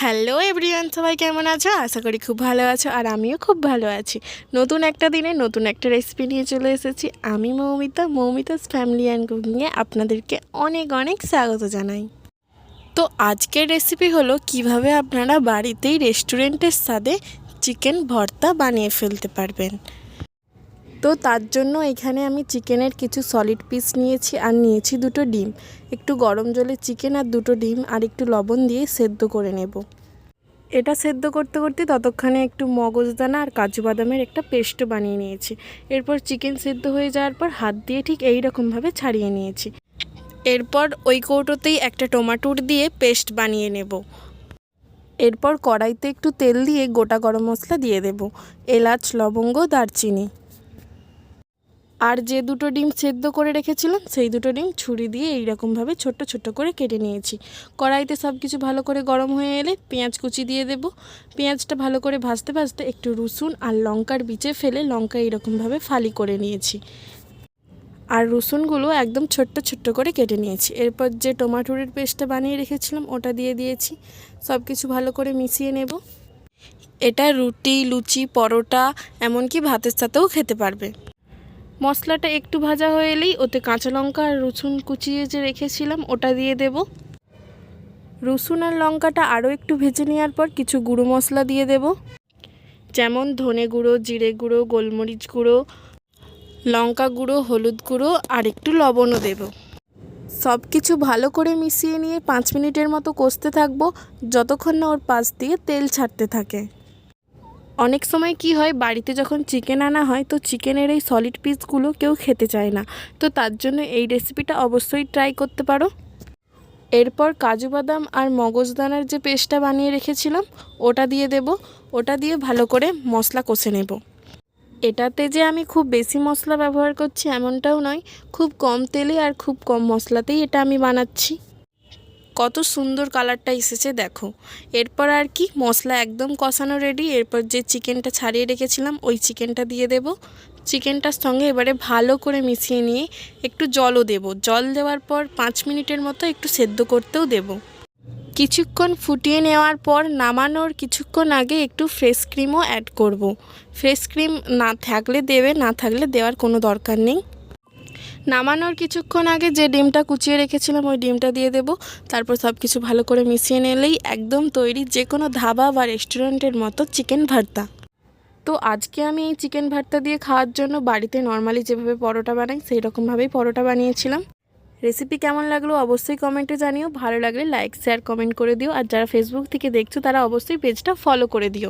Hello everyone, সবাই কেমন আছো? আশা করি খুব ভালো আছো, আর আমিও খুব ভালো আছি। নতুন একটা দিনে নতুন একটা রেসিপি নিয়ে চলে এসেছি। আমি মৌমিতাস ফ্যামিলি অ্যান্ড কুকিংয়ে আপনাদেরকে অনেক অনেক স্বাগত জানাই। তো আজকের রেসিপি হলো কিভাবে আপনারা বাড়িতেই রেস্টুরেন্টের স্বাদে চিকেন ভর্তা বানিয়ে ফেলতে পারবেন। তো তার জন্য এখানে আমি চিকেনের কিছু সলিড পিস নিয়েছি, আর নিয়েছি দুটো ডিম। একটু গরম জলে চিকেন আর দুটো ডিম আর একটু লবণ দিয়ে সেদ্ধ করে নেব। এটা সেদ্ধ করতে করতে ততক্ষণে একটু মগজদানা আর কাজু বাদামের একটা পেস্টও বানিয়ে নিয়েছি। এরপর চিকেন সেদ্ধ হয়ে যাওয়ার পর হাত দিয়ে ঠিক এই রকমভাবে ছাড়িয়ে নিয়েছি। এরপর ওই কৌটোতেই একটা টমেটোর দিয়ে পেস্ট বানিয়ে নেব। এরপর কড়াইতে একটু তেল দিয়ে গোটা গরম মশলা দিয়ে দেব, এলাচ, লবঙ্গ, দারচিনি। আর যে দুটো ডিম সেদ্ধ করে রেখেছিলাম সেই দুটো ডিম ছুরি দিয়ে এইরকমভাবে ছোট্ট ছোট্ট করে কেটে নিয়েছি। কড়াইতে সব কিছু ভালো করে গরম হয়ে এলে পেঁয়াজ কুচি দিয়ে দেব। পেঁয়াজটা ভালো করে ভাজতে ভাজতে একটু রসুন আর লঙ্কার বিচে ফেলে লঙ্কা এইরকমভাবে ফালি করে নিয়েছি, আর রসুনগুলো একদম ছোট্ট ছোট্ট করে কেটে নিয়েছি। এরপর যে টমেটোর পেস্টটা বানিয়ে রেখেছিলাম ওটা দিয়ে দিয়েছি। সব কিছু ভালো করে মিশিয়ে নেব। এটা রুটি, লুচি, পরোটা, এমনকি ভাতের সাথেও খেতে পারবে। মশলাটা একটু ভাজা হয়ে এলেই ওতে কাঁচা লঙ্কা আর রসুন কুচিয়ে যে রেখেছিলাম ওটা দিয়ে দেব। রসুন আর লঙ্কাটা আরও একটু ভেজে নেওয়ার পর কিছু গুঁড়ো মশলা দিয়ে দেব, যেমন ধনে গুঁড়ো, জিরে গুঁড়ো, গোলমরিচ গুঁড়ো, লঙ্কা গুঁড়ো, হলুদ গুঁড়ো আর একটু লবণও দেব। সব কিছু ভালো করে মিশিয়ে নিয়ে 5 মিনিটের মতো কষতে থাকবো, যতক্ষণ না ওর পাশ দিয়ে তেল ছাড়তে থাকে। অনেক সময় কি হয়, বাড়িতে যখন চিকেন আনা হয় তো চিকেনের এই সলিড পিসগুলো কেউ খেতে চায় না। তো তার জন্য এই রেসিপিটা অবশ্যই ট্রাই করতে পারো। এরপর কাজু বাদাম আর মগজদানার যে পেস্টটা বানিয়ে রেখেছিলাম ওটা দিয়ে দেব। ওটা দিয়ে ভালো করে মশলা কষে নেব। এটাতে যে আমি খুব বেশি মশলা ব্যবহার করছি এমনটাও নয়, খুব কম তেলে আর খুব কম মশলাতেই এটা আমি বানাচ্ছি। কত সুন্দর কালারটা এসেছে দেখো। এরপর আর কি, মশলা একদম কষানো রেডি। এরপর যে চিকেনটা ছাড়িয়ে রেখেছিলাম ওই চিকেনটা দিয়ে দেব। চিকেনটার সঙ্গে এবারে ভালো করে মিশিয়ে নিয়ে একটু জলও দেব। জল দেওয়ার পর 5 মিনিটের মতো একটু সেদ্ধ করতেও দেব। কিছুক্ষণ ফুটিয়ে নেওয়ার পর নামানোর কিছুক্ষণ আগে একটু ফ্রেশ ক্রিমও অ্যাড করব। ফ্রেশ ক্রিম না থাকলে দেবে, না থাকলে দেওয়ার কোনো দরকার নেই। নামানোর কিছুক্ষণ আগে যে ডিমটা কুচিয়ে রেখেছিলাম ওই ডিমটা দিয়ে দেব। তারপর সব কিছু ভালো করে মিশিয়ে নিলেই একদম তৈরি যে কোনো ধাবা বা রেস্টুরেন্টের মতো চিকেন ভর্তা। তো আজকে আমি এই চিকেন ভর্তা দিয়ে খাওয়ার জন্য বাড়িতে নর্মালি যেভাবে পরোটা বানাই সেই রকমভাবেই পরোটা বানিয়েছিলাম। রেসিপি কেমন লাগলো অবশ্যই কমেন্টে জানিও। ভালো লাগলে লাইক, শেয়ার, কমেন্ট করে দিও। আর যারা ফেসবুক থেকে দেখছো তারা অবশ্যই পেজটা ফলো করে দিও।